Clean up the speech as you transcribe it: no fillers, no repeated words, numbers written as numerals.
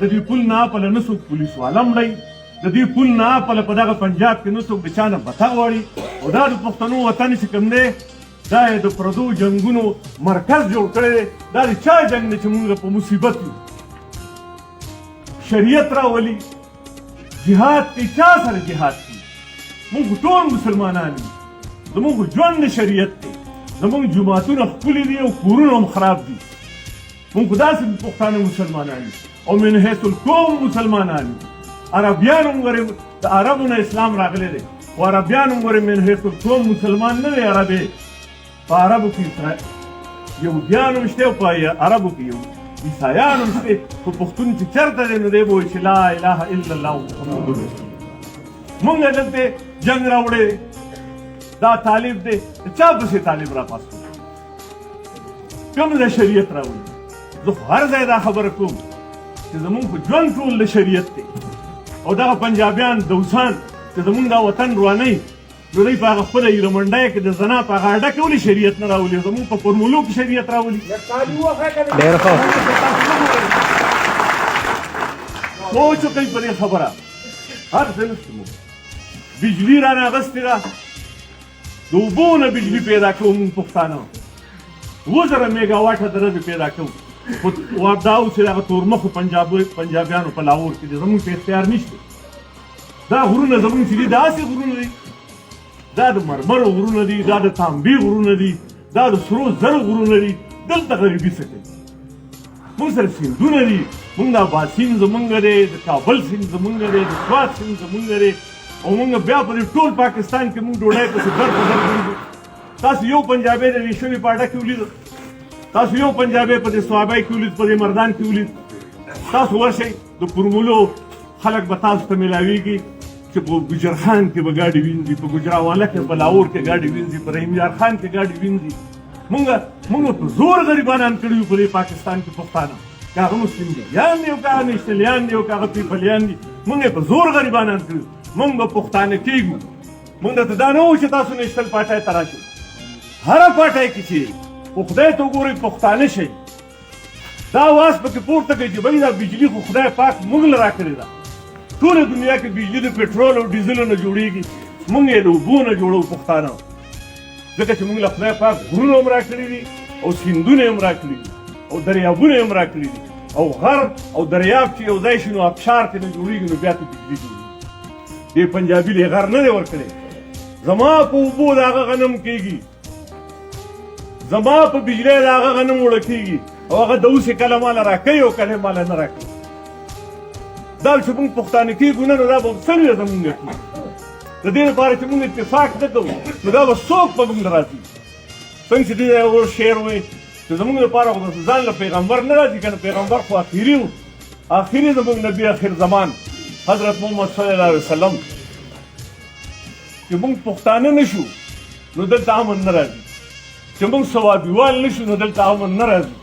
د دې پل نه پله نه څوک پولیس والا مړی د دې پل نه پله په دغه پنجاب کې نه څوک د چا نه بته غواړي او دا د پښتنو وطن چې کوم دی دا یې د پردو جنګونو مرکز جوړ کړی دی دا د چا جنګ دی چې موږ په مصیبت یو شریعت راولي جهاد کوي چا سره جهاد کوي موږ ټول مسلمانان یو زموږ ژوند د شریعت دی زموږ جوماتونه ښکلي دي او کورونه هم خراب دي موږ خو داسې پښتانه مسلمانان یو او من حیث القوم مسلمانان یو عربیان هم ګورې د عربو نه اسلام راغلی دی خو عربیان هم ګورې من حیث القوم مسلمان نه دی عربی په عربو کې یهودیان هم شته او په عربو کې عیسایان هم شته خو پښتون چې چېرته دی نو دی به وایي چې لا اله الا الله محمد رسول الله مونږ دلته جنګ راوړی دا طالب دی د چا پسې طالب را پاس کړو کوم د شریعت راوړي زه خو هر ځای دا خبره کوم چې زمونږ خو ژوند ټول د شریعت دی او دغه پنجابیان دوسان چې زمونږ دا وطن روانوي نو دوی په هغه خپله هیرمنډی کې د زنا په هغه اډه کې ولې شریعت نه راولي زمونږ په فورمولو کې شریعت راولي ډېر ښه سوچ وکړئ په دې خبره هر څه نشته موږ بجلي رانه اغوستې ده د اوبو نه بجلي پیدا کوو موږ پښتانه 2000 میګا واټه د ورځې پیدا کوو خو دا اوس چې دغه تورمخو پنجابیانو په لاهور کې دي زموږ په اختیار نشته دا غرونه زموږ چې دي داسې غرونه دي دا د مرمرو غرونه دي دا د تانبي غرونه دي دا د سرو زرو غرونه دي دلته غریبي څه کوي موږ سره سیندونه دي موږ د اباد سیند زموږ دی د کابل سیند زموږ دی د سوات سیند زموږ دی او موږ بیا په ټول پاکستان کې موږ ډوډۍ پسې در په در ګرځو تاسو یو پنجابی د ریشمې په اډه کې ولید تاسو یو پنجابی په دې صوابۍ کې ولید په دې مردان کې ولید تاسو ورشئ د پورمولو خلک به تاسو ته میلاویږي چې په ګجرخان کې به ګاډي وینځي په ګجراواله کې په لاهور کې ګاډي وینځي په رحیم یار خان کې ګاډي وینځي موږ په زور غریبانان کړي یو په دې پاکستان کې پښتانه که هغه مسلم دیان دي او که هغه نشتلیان دي او که هغه پیپلیان دي موږ یې په زور غریبانان کړي موږ به پښتانه کېږو موږ درته دا نه وایو چې تاسو نیشتل پاټی ته راشئ هره پاټی کې چې خو خدای ته وګورئ پښتانه شئ دا واس پکې پورته کوي چې بهی دا بجلي خو خدای پاک موږ له راکړې ده ټوله دنیا کې بجلي د پټرول او ډیزلو نه جوړېږي موږ یې د اوبو نه جوړو پښتانه ځکه چې موږ له خدای پاک غرونه هم راکړي دي او سیندونه هم راکړي دي او دریابونه هم راکړي دي او غر او دریاب چې یو ځای شي نو ابشار کې نه جوړېږي نو بیا ته بجلي جوړېږي دې پنجابي له غر نه دی ورکړی زما په اوبو د هغه غنم کېږي زما په بجلی د هغه غنم وړه کېږي او هغه د اوسې کله ماله راکوي او کله ماله نه راکوي دا چې موږ پښتانه کېږو نه نو دا به څنګه زموږ کېږي د دې لپاره چې موږ اتفاق نه کوو نو دا به څوک په موږ راځي څنګه چې دې یو شعر وایي چې زموږ لپاره خو ځان له پیغمبر نه راځي که نه پیغمبر خو اخري و اخري زموږ نبي اخر زمان حضرت محمد صلی الله علیه وسلم چې موږ پښتانه نه شو نو دلته امن نه راځي چې موږ صوابیوال نه شو نو دلته امن نه راځي